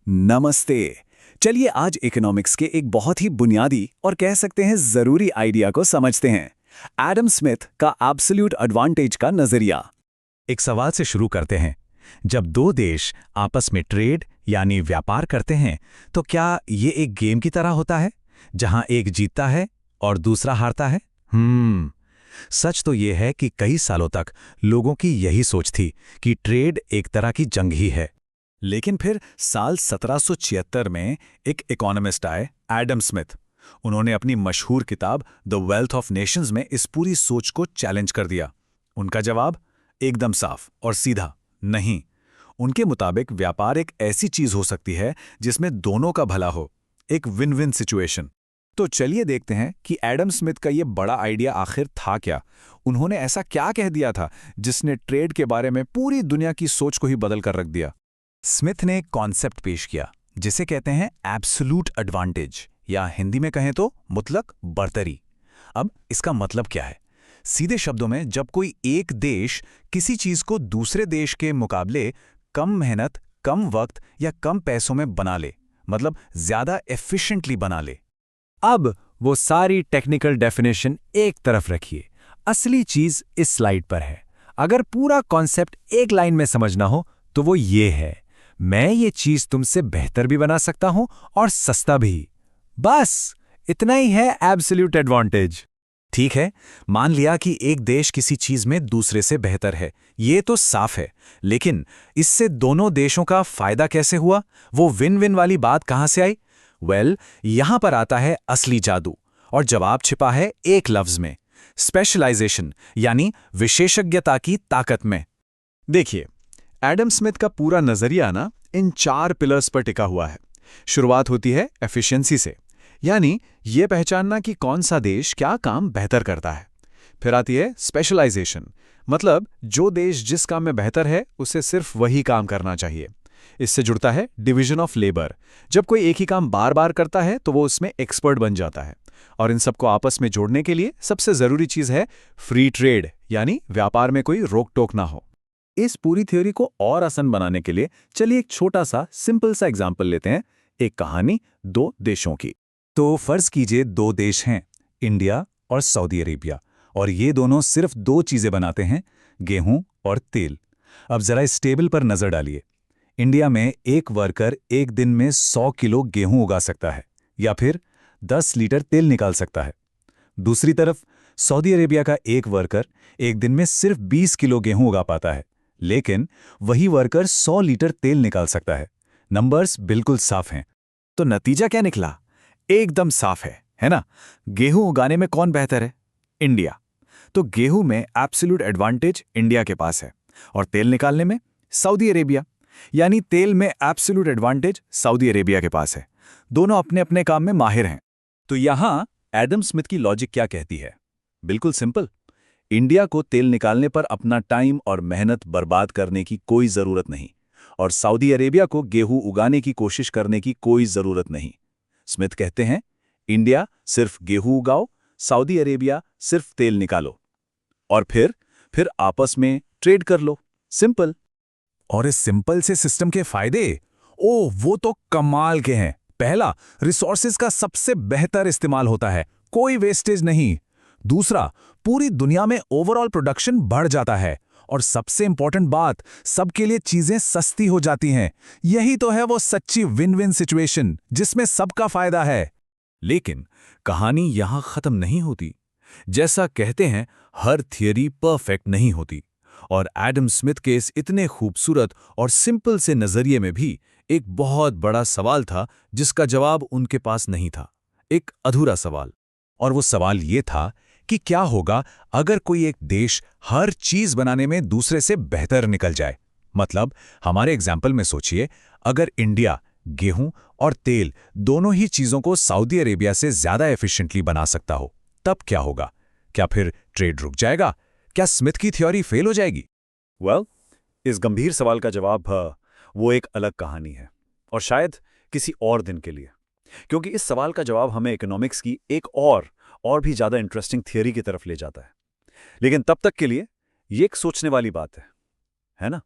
नमस्ते। चलिए आज इकोनॉमिक्स के एक बहुत ही बुनियादी और कह सकते हैं जरूरी आइडिया को समझते हैं। एडम स्मिथ का एब्सोल्यूट एडवांटेज का नजरिया। एक सवाल से शुरू करते हैं। जब दो देश आपस में ट्रेड यानी व्यापार करते हैं तो क्या ये एक गेम की तरह होता है जहां एक जीतता है और दूसरा हारता है? सच तो ये है कि कई सालों तक लोगों की यही सोच थी कि ट्रेड एक तरह की जंग ही है। लेकिन फिर साल 1776 में एक इकोनॉमिस्ट आए, एडम स्मिथ। उन्होंने अपनी मशहूर किताब द वेल्थ ऑफ नेशंस में इस पूरी सोच को चैलेंज कर दिया। उनका जवाब एकदम साफ और सीधा, नहीं। उनके मुताबिक व्यापार एक ऐसी चीज हो सकती है जिसमें दोनों का भला हो, एक विन विन सिचुएशन। तो चलिए देखते हैं कि एडम स्मिथ का ये बड़ा आइडिया आखिर था क्या। उन्होंने ऐसा क्या कह दिया था जिसने ट्रेड के बारे में पूरी दुनिया की सोच को ही बदल कर रख दिया। स्मिथ ने एक कॉन्सेप्ट पेश किया जिसे कहते हैं एब्सोल्यूट एडवांटेज, या हिंदी में कहें तो मुतलक बर्तरी। अब इसका मतलब क्या है? सीधे शब्दों में, जब कोई एक देश किसी चीज को दूसरे देश के मुकाबले कम मेहनत, कम वक्त या कम पैसों में बना ले, मतलब ज्यादा एफिशिएंटली बना ले। अब वो सारी टेक्निकल डेफिनेशन एक तरफ रखिए, असली चीज इस स्लाइड पर है। अगर पूरा कॉन्सेप्ट एक लाइन में समझना हो तो वो ये है, मैं ये चीज तुमसे बेहतर भी बना सकता हूं और सस्ता भी। बस इतना ही है एब्सोल्यूट एडवांटेज। ठीक है, मान लिया कि एक देश किसी चीज में दूसरे से बेहतर है, ये तो साफ है। लेकिन इससे दोनों देशों का फायदा कैसे हुआ? वो विन विन वाली बात कहां से आई? यहां पर आता है असली जादू, और जवाब छिपा है एक लफ्ज में, स्पेशलाइजेशन, यानी विशेषज्ञता की ताकत में। देखिए, एडम स्मिथ का पूरा नजरिया ना इन 4 पिलर्स पर टिका हुआ है। शुरुआत होती है एफिशिएंसी से, यानी ये पहचानना कि कौन सा देश क्या काम बेहतर करता है। फिर आती है स्पेशलाइजेशन, मतलब जो देश जिस काम में बेहतर है उसे सिर्फ वही काम करना चाहिए। इससे जुड़ता है डिवीजन ऑफ लेबर, जब कोई एक ही काम बार बार करता है तो वो उसमें एक्सपर्ट बन जाता है। और इन सबको आपस में जोड़ने के लिए सबसे जरूरी चीज है फ्री ट्रेड, यानी व्यापार में कोई रोक टोक ना हो। इस पूरी थ्योरी को और आसान बनाने के लिए चलिए एक छोटा सा सिंपल सा एग्जाम्पल लेते हैं, एक कहानी दो देशों की। तो फर्ज कीजिए दो देश हैं, इंडिया और सऊदी अरेबिया, और ये दोनों सिर्फ 2 चीजें बनाते हैं, गेहूं और तेल। अब जरा इस टेबल पर नजर डालिए। इंडिया में एक वर्कर एक दिन में 100 किलो गेहूं उगा सकता है, या फिर 10 लीटर तेल निकाल सकता है। दूसरी तरफ सऊदी अरेबिया का एक वर्कर एक दिन में सिर्फ 20 किलो गेहूं उगा पाता है, लेकिन वही वर्कर 100 लीटर तेल निकाल सकता है। नंबर्स बिल्कुल साफ हैं। तो नतीजा क्या निकला? एकदम साफ है ना? गेहूं उगाने में कौन बेहतर है? इंडिया। तो गेहूं में एब्सोल्यूट एडवांटेज इंडिया के पास है, और तेल निकालने में सऊदी अरेबिया, यानी तेल में एब्सोल्यूट एडवांटेज सऊदी अरेबिया के पास है। दोनों अपने अपने काम में माहिर हैं। तो यहां एडम स्मिथ की लॉजिक क्या कहती है? बिल्कुल सिंपल। इंडिया को तेल निकालने पर अपना टाइम और मेहनत बर्बाद करने की कोई जरूरत नहीं, और सऊदी अरेबिया को गेहूं उगाने की कोशिश करने की कोई जरूरत नहीं। स्मिथ कहते हैं, इंडिया सिर्फ गेहूं उगाओ, सऊदी अरेबिया सिर्फ तेल निकालो, और फिर आपस में ट्रेड कर लो। सिंपल। और इस सिंपल से सिस्टम के फायदे, वो तो कमाल के हैं। पहला, रिसोर्सेज का सबसे बेहतर इस्तेमाल होता है, कोई वेस्टेज नहीं। दूसरा, पूरी दुनिया में ओवरऑल प्रोडक्शन बढ़ जाता है, और सबसे इंपॉर्टेंट बात, सबके लिए चीजें सस्ती हो जाती हैं। यही तो है वो सच्ची विन विन सिचुएशन जिसमें सबका फायदा है। लेकिन कहानी यहां खत्म नहीं होती। जैसा कहते हैं, हर थियरी परफेक्ट नहीं होती, और एडम स्मिथ के इस इतने खूबसूरत और सिंपल से नजरिए में भी एक बहुत बड़ा सवाल था जिसका जवाब उनके पास नहीं था। एक अधूरा सवाल। और वो सवाल ये था कि क्या होगा अगर कोई एक देश हर चीज बनाने में दूसरे से बेहतर निकल जाए। मतलब हमारे एग्जाम्पल में सोचिए, अगर इंडिया गेहूं और तेल दोनों ही चीजों को सऊदी अरेबिया से ज्यादा एफिशिएंटली बना सकता हो, तब क्या होगा? क्या फिर ट्रेड रुक जाएगा? क्या स्मिथ की थ्योरी फेल हो जाएगी? इस गंभीर सवाल का जवाब वो एक अलग कहानी है, और शायद किसी और दिन के लिए। क्योंकि इस सवाल का जवाब हमें इकोनॉमिक्स की एक और भी ज्यादा इंटरेस्टिंग थियरी की तरफ ले जाता है। लेकिन तब तक के लिए ये एक सोचने वाली बात है ना?